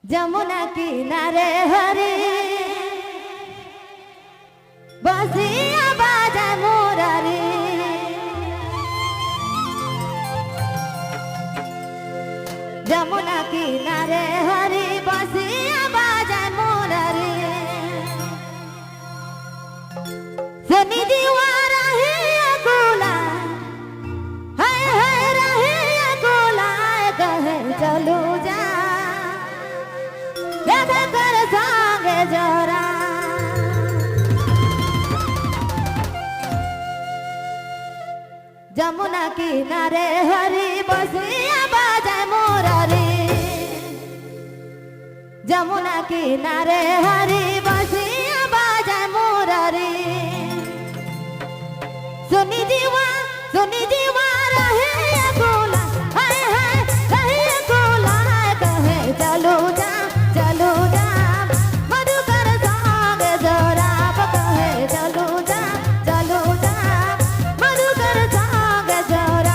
जमुना किनारे हरी बसिया बाजा मुरारी जमुना किनारे हरी बसिया बाजा मुरारी सुनी दीवारा ही अकुला है रही अकुला कहे चलू जा कर संगे जोरा जमुना किनारे हरी बसिया बाजा मुरारी जमुना किनारे हरी बसिया बाजा मुरारी सुनी दीवा रहे अकुला है रहे अकुला कहे चलो जा मधुकर संग जोरा कहे चलो जा मधुकर संग जोरा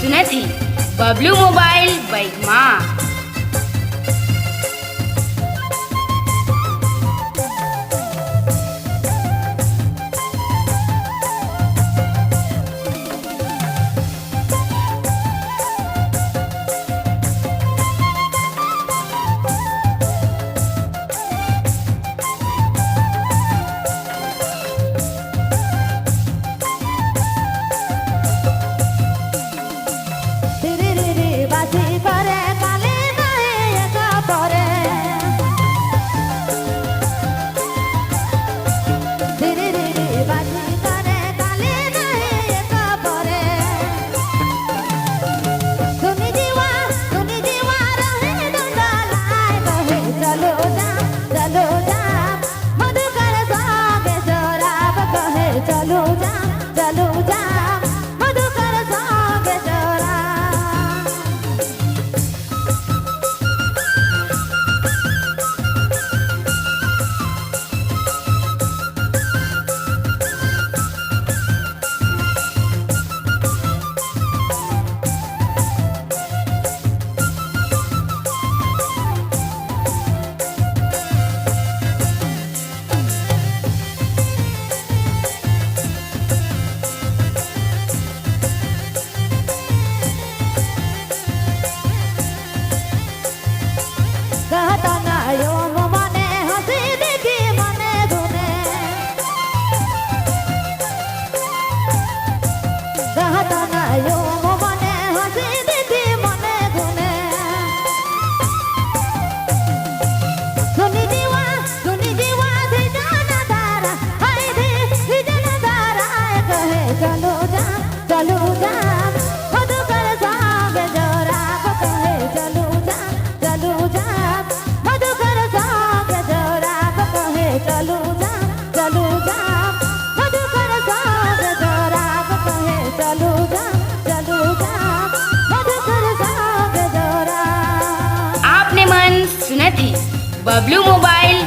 सुने थी बबलू मोबाइल बैगमा बबलू मोबाइल